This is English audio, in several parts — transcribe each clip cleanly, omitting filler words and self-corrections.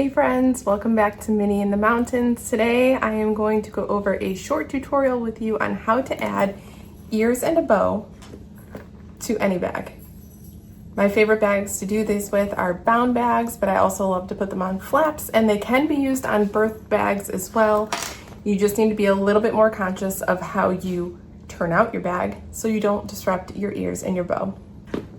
Hey friends, welcome back to Minnie in the Mountains. Today I am going to go over a short tutorial with you on how to add ears and a bow to any bag. My favorite bags to do this with are bound bags, but I also love to put them on flaps, and they can be used on birth bags as well. You just need to be a little bit more conscious of how you turn out your bag so you don't disrupt your ears and your bow.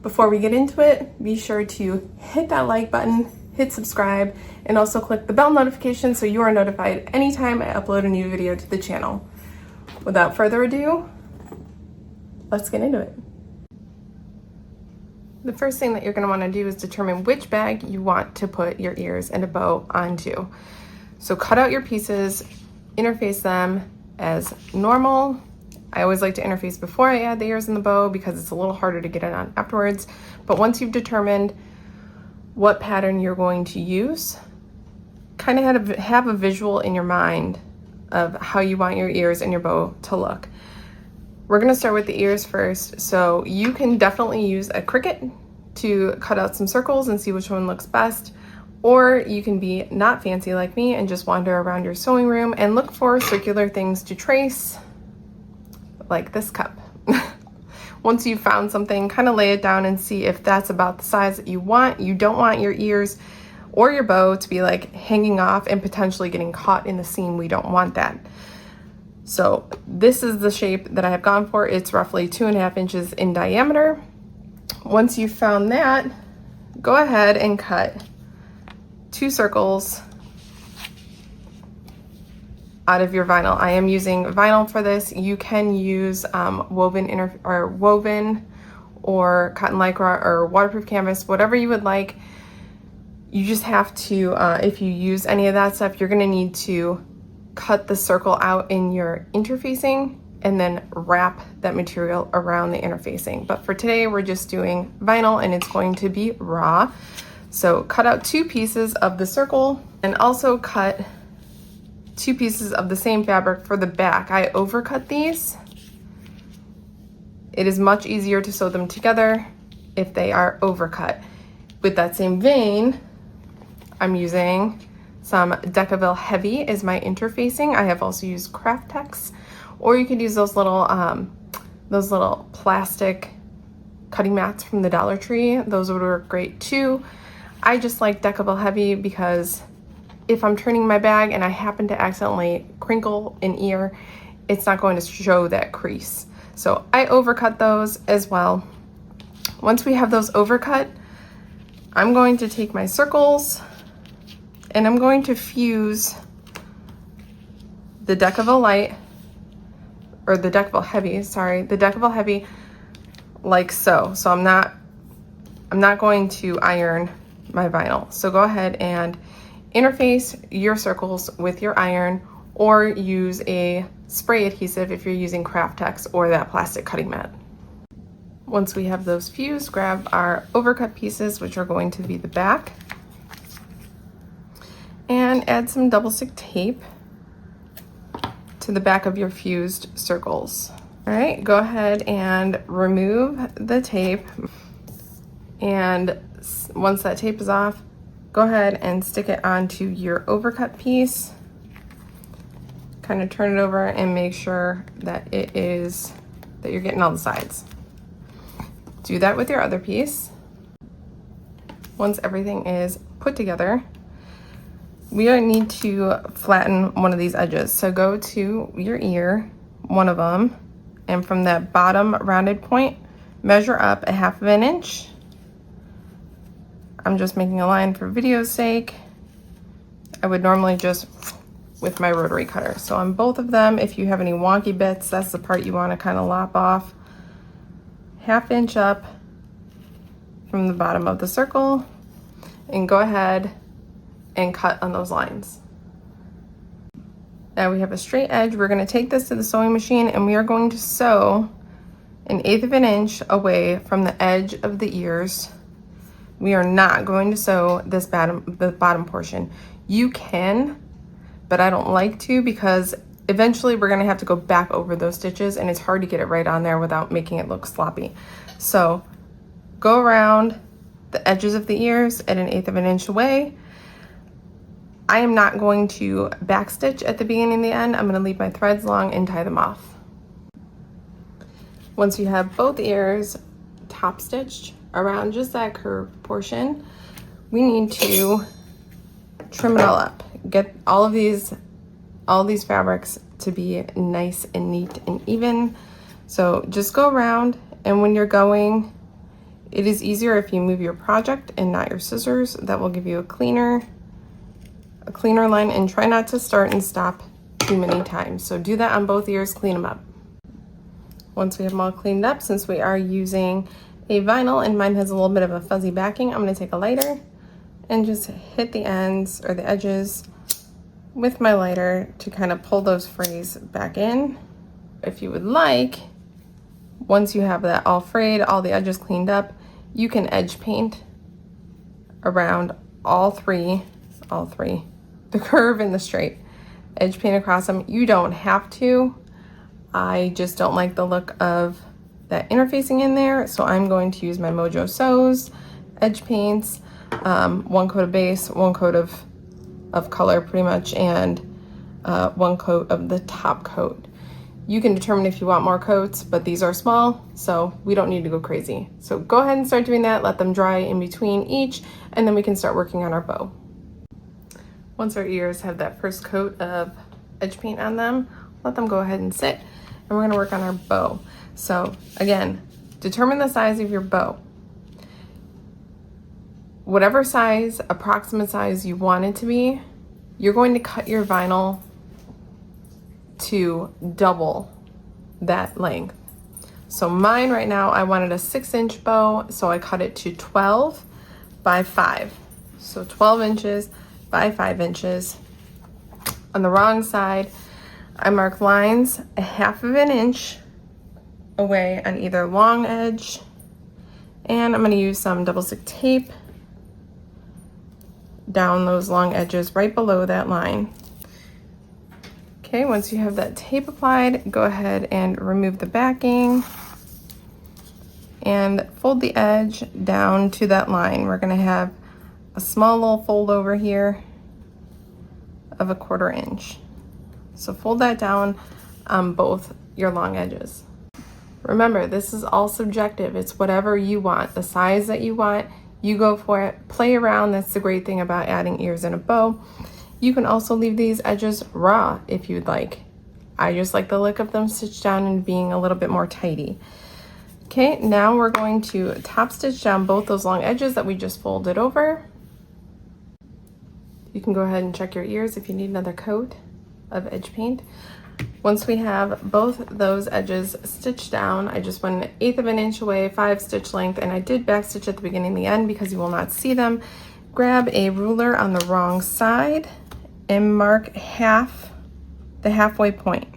Before we get into it, be sure to hit that like button, hit subscribe, and also click the bell notification so you are notified anytime I upload a new video to the channel. Without further ado, let's get into it. The first thing that you're going to want to do is determine which bag you want to put your ears and a bow onto. So cut out your pieces, interface them as normal. I always like to interface before I add the ears and the bow because it's a little harder to get it on afterwards. But once you've determined what pattern you're going to use, kind of have a visual in your mind of how you want your ears and your bow to look. We're going to start with the ears first, so you can definitely use a Cricut to cut out some circles and see which one looks best, or you can be not fancy like me and just wander around your sewing room and look for circular things to trace, like this cup. Once you've found something, kind of lay it down and see if that's about the size that you want. You don't want your ears or your bow to be like hanging off and potentially getting caught in the seam. We don't want that. So this is the shape that I have gone for. It's roughly 2.5 inches in diameter. Once you've found that, go ahead and cut 2 circles out of your vinyl. I am using vinyl for this. You can use woven or cotton lycra or waterproof canvas, whatever you would like. You just have to, if you use any of that stuff, you're gonna need to cut the circle out in your interfacing and then wrap that material around the interfacing. But for today, we're just doing vinyl and it's going to be raw. So cut out 2 pieces of the circle and also cut 2 pieces of the same fabric for the back. I overcut these. It is much easier to sew them together if they are overcut. With that same vein, I'm using some Decaville Heavy as my interfacing. I have also used Craft Tex, or you could use those little plastic cutting mats from the Dollar Tree. Those would work great too. I just like Decaville Heavy because if I'm turning my bag and I happen to accidentally crinkle an ear, it's not going to show that crease. So I overcut those as well. Once we have those overcut, I'm going to take my circles and I'm going to fuse the Decaville Light, or the Decaville Heavy, sorry, the Decaville Heavy like so. So I'm not going to iron my vinyl. So go ahead and interface your circles with your iron, or use a spray adhesive if you're using Craft Tex or that plastic cutting mat. Once we have those fused, grab our overcut pieces, which are going to be the back, and add some double stick tape to the back of your fused circles. All right, go ahead and remove the tape, and once that tape is off, go ahead and stick it onto your overcut piece. Kind of turn it over and make sure that you're getting all the sides. Do that with your other piece. Once everything is put together, we need to flatten one of these edges. So go to your ear, one of them, and from that bottom rounded point, measure up 1/2 inch. I'm just making a line for video's sake. I would normally just with my rotary cutter. So on both of them, if you have any wonky bits, that's the part you want to kind of lop off. 1/2 inch up from the bottom of the circle, and go ahead and cut on those lines. Now we have a straight edge. We're going to take this to the sewing machine and we are going to sew 1/8 inch away from the edge of the ears. We are not going to sew this the bottom portion. You can, but I don't like to because eventually we're gonna have to go back over those stitches and it's hard to get it right on there without making it look sloppy. So go around the edges of the ears at 1/8 inch away. I am not going to backstitch at the beginning and the end. I'm going to leave my threads long and tie them off. Once you have both ears top stitched around just that curved portion, we need to trim it all up. Get all these fabrics to be nice and neat and even. So just go around, and when you're going, it is easier if you move your project and not your scissors. That will give you a cleaner line, and try not to start and stop too many times. So do that on both ears, clean them up. Once we have them all cleaned up, since we are using a vinyl and mine has a little bit of a fuzzy backing, I'm going to take a lighter and just hit the ends or the edges with my lighter to kind of pull those frays back in. If you would like, once you have that all frayed, all the edges cleaned up, you can edge paint around all three, the curve and the straight. Edge paint across them. You don't have to. I just don't like the look of that interfacing in there, so I'm going to use my Mojo Sews edge paints, one coat of base, one coat of color pretty much, and one coat of the top coat. You can determine if you want more coats, but these are small, so we don't need to go crazy. So go ahead and start doing that. Let them dry in between each, and then we can start working on our bow. Once our ears have that first coat of edge paint on them, let them go ahead and sit, and we're going to work on our bow. So again, determine the size of your bow. Whatever size, approximate size you want it to be, you're going to cut your vinyl to double that length. So mine right now, I wanted a 6-inch bow, so I cut it to 12 by 5. So 12 inches by 5 inches. On the wrong side, I mark lines a 1/2 inch away on either long edge, and I'm going to use some double stick tape down those long edges right below that line. Okay, once you have that tape applied, go ahead and remove the backing and fold the edge down to that line. We're going to have a small little fold over here of a 1/4 inch. So fold that down on both your long edges. Remember, this is all subjective. It's whatever you want, the size that you want, you go for it. Play around. That's the great thing about adding ears in a bow. You can also leave these edges raw if you'd like. I just like the look of them stitched down and being a little bit more tidy. Okay, now we're going to top stitch down both those long edges that we just folded over. You can go ahead and check your ears if you need another coat of edge paint. Once we have both those edges stitched down, I just went 1/8 inch away, 5 stitch length, and I did back stitch at the beginning and the end because you will not see them. Grab a ruler on the wrong side and mark the halfway point.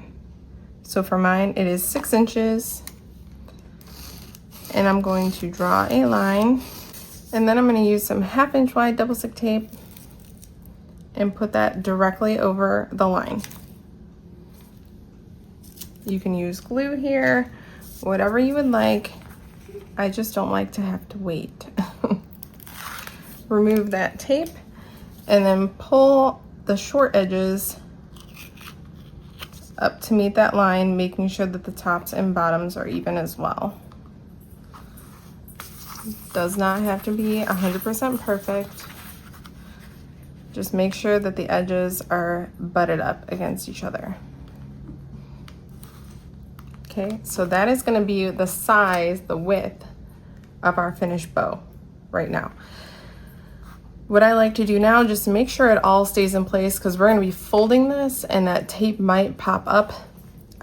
So for mine, it is 6 inches, and I'm going to draw a line, and then I'm going to use some 1/2 inch wide double stick tape and put that directly over the line. You can use glue here, whatever you would like. I just don't like to have to wait. Remove that tape and then pull the short edges up to meet that line, making sure that the tops and bottoms are even as well. Does not have to be 100% perfect. Just make sure that the edges are butted up against each other. Okay, so that is going to be the size, the width of our finished bow right now. What I like to do now, just to make sure it all stays in place, because we're going to be folding this and that tape might pop up,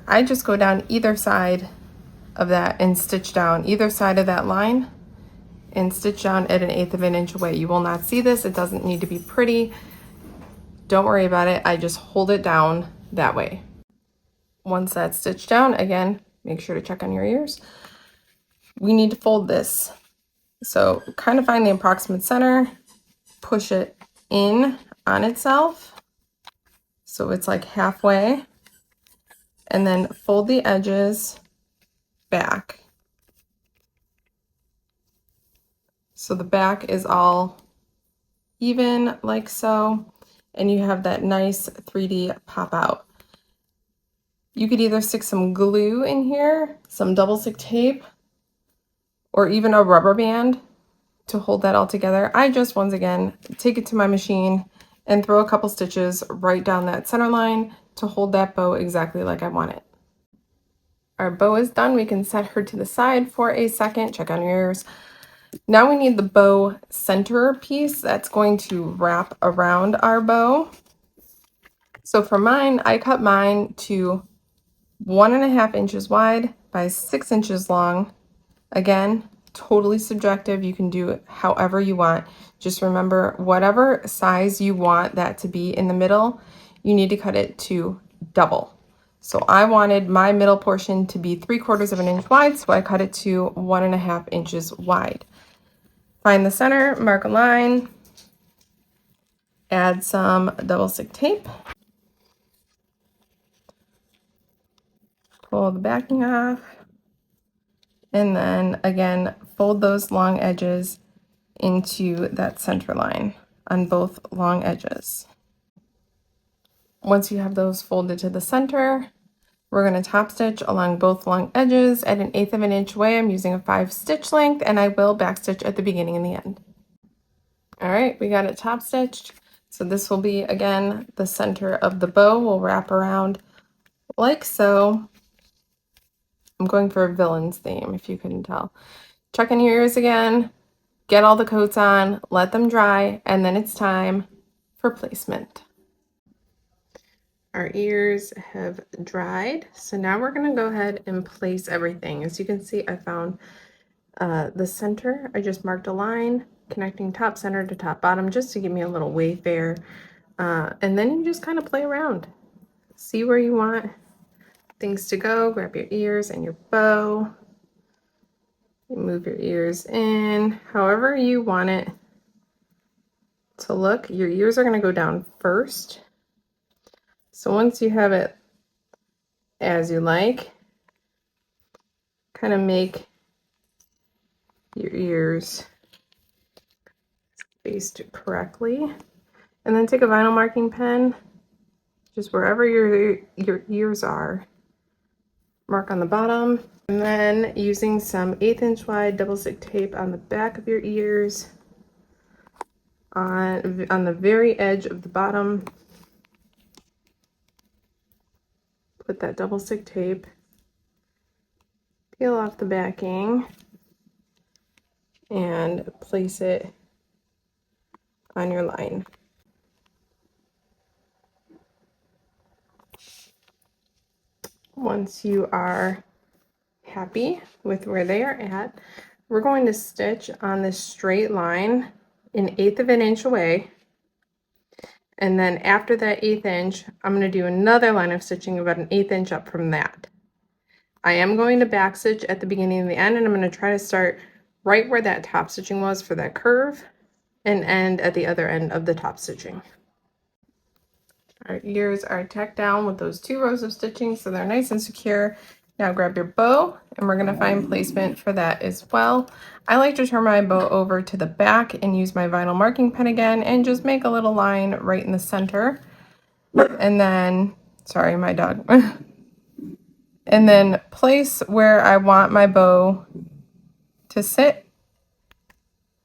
I just go down either side of that and stitch down either side of that line and stitch down at 1/8 inch away. You will not see this. It doesn't need to be pretty. Don't worry about it. I just hold it down that way. Once that's stitched down, again, make sure to check on your ears. We need to fold this. So kind of find the approximate center, push it in on itself so it's like halfway, and then fold the edges back. So the back is all even like so. and you have that nice 3D pop out. You could either stick some glue in here, some double stick tape, or even a rubber band to hold that all together. I just, once again, take it to my machine and throw a couple stitches right down that center line to hold that bow exactly like I want it. Our bow is done. We can set her to the side for a second. Check on your ears. Now we need the bow center piece that's going to wrap around our bow. So for mine, I cut mine to 1.5 inches wide by 6 inches long. Again, totally subjective. You can do it however you want. Just remember, whatever size you want that to be in the middle, you need to cut it to double. So I wanted my middle portion to be 3/4 of an inch wide, so I cut it to 1.5 inches wide. Find the center, mark a line, add some double stick tape, pull the backing off, and then again, fold those long edges into that center line on both long edges. Once you have those folded to the center, we're going to top stitch along both long edges at 1/8 of an inch away. I'm using a 5 stitch length, and I will back stitch at the beginning and the end. All right, we got it top stitched. So this will be, again, the center of the bow. We'll wrap around like so. I'm going for a villain's theme, if you couldn't tell. Check in your ears again, get all the coats on, let them dry, and then it's time for placement. Our ears have dried, so now we're going to go ahead and place everything. As you can see, I found the center. I just marked a line connecting top center to top bottom just to give me a little wayfare. And then you just kind of play around. See where you want things to go. Grab your ears and your bow. Move your ears in however you want it to look. Your ears are going to go down first. So once you have it as you like, kind of make your ears spaced correctly. And then take a vinyl marking pen, just wherever your ears are, mark on the bottom. And then using some 1/8 inch wide double stick tape on the back of your ears, on the very edge of the bottom, put that double stick tape, peel off the backing, and place it on your line. Once you are happy with where they are at, we're going to stitch on this straight line 1/8 of an inch away. And then after that 1/8 inch, I'm going to do another line of stitching about 1/8 inch up from that. I am going to back stitch at the beginning and the end, and I'm going to try to start right where that top stitching was for that curve and end at the other end of the top stitching. Our ears are tacked down with those 2 rows of stitching, so they're nice and secure. Now grab your bow, and we're going to find placement for that as well. I like to turn my bow over to the back and use my vinyl marking pen again and just make a little line right in the center. And then, sorry, my dog. And then place where I want my bow to sit,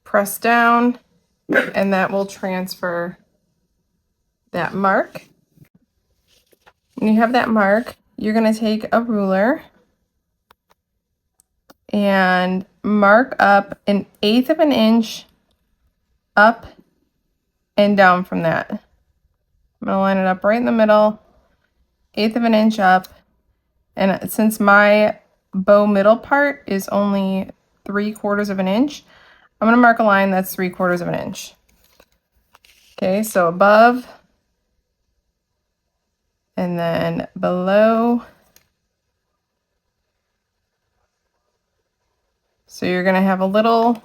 press down, and that will transfer that mark. When you have that mark, you're going to take a ruler and mark up 1/8 of an inch up and down from that. I'm going to line it up right in the middle, 1/8 of an inch up. And since my bow middle part is only 3/4 of an inch, I'm going to mark a line that's 3/4 of an inch. Okay, so above and then below. So you're going to have a little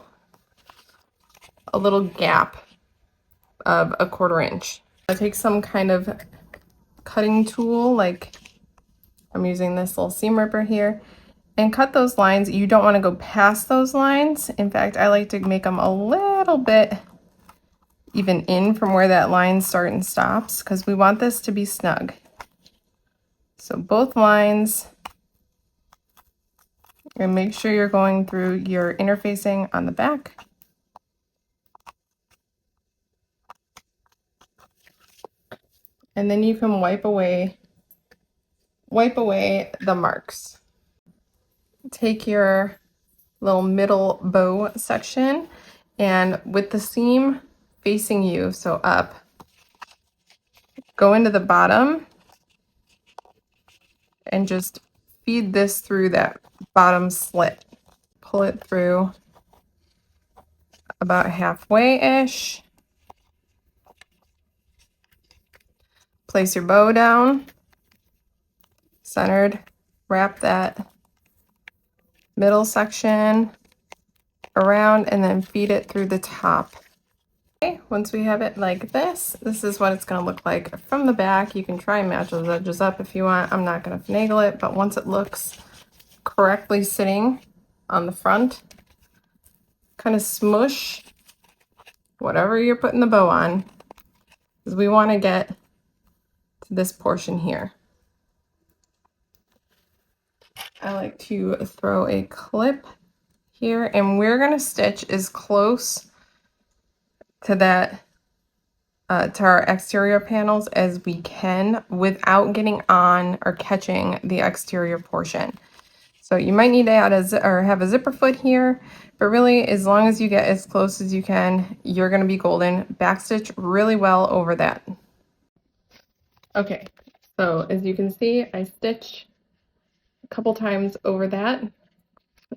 gap of 1/4 inch. I take some kind of cutting tool, like I'm using this little seam ripper here, and cut those lines. You don't want to go past those lines. In fact, I like to make them a little bit even in from where that line starts and stops, because we want this to be snug. So both lines, and make sure you're going through your interfacing on the back. And then you can wipe away the marks. Take your little middle bow section, and with the seam facing you, so up, go into the bottom and just feed this through that bottom slit. Pull it through about halfway-ish. Place your bow down, centered, wrap that middle section around, and then feed it through the top. Okay, once we have it like this, this is what it's going to look like from the back. You can try and match those edges up if you want. I'm not going to finagle it, but once it looks correctly sitting on the front, kind of smush whatever you're putting the bow on, because we want to get to this portion here. I like to throw a clip here, and we're going to stitch as close to that to our exterior panels as we can without getting on or catching the exterior portion. So you might need to add or have a zipper foot here, but really as long as you get as close as you can, you're going to be golden. Backstitch really well over that. Okay, so as you can see, I stitched a couple times over that,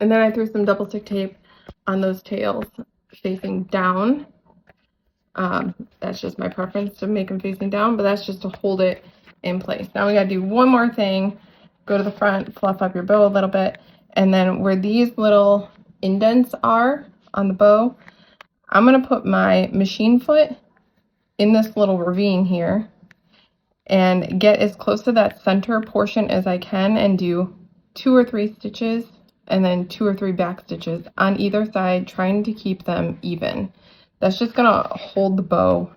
and then I threw some double stick tape on those tails facing down. That's just my preference to make them facing down, but that's just to hold it in place. Now we gotta do one more thing. Go to the front, fluff up your bow a little bit, and then where these little indents are on the bow, I'm gonna put my machine foot in this little ravine here and get as close to that center portion as I can and do 2 or 3 stitches and then 2 or 3 back stitches on either side, trying to keep them even. That's just gonna hold the bow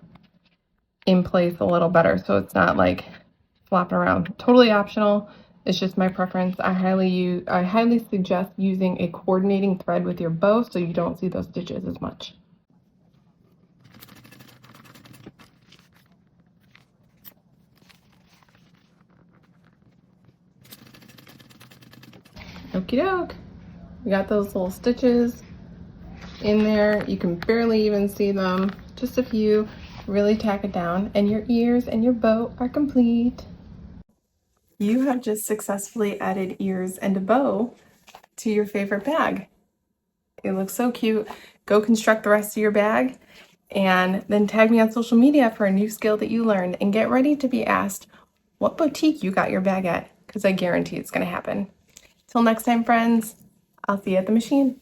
in place a little better so it's not like flopping around. Totally optional. It's just my preference. I highly suggest using a coordinating thread with your bow so you don't see those stitches as much. Okie doke. We got those little stitches in there. You can barely even see them. Just a few. Really tack it down, and your ears and your bow are complete. You have just successfully added ears and a bow to your favorite bag. It looks so cute. Go construct the rest of your bag and then tag me on social media for a new skill that you learned, and get ready to be asked what boutique you got your bag at, because I guarantee it's going to happen. Till next time, friends, I'll see you at the machine.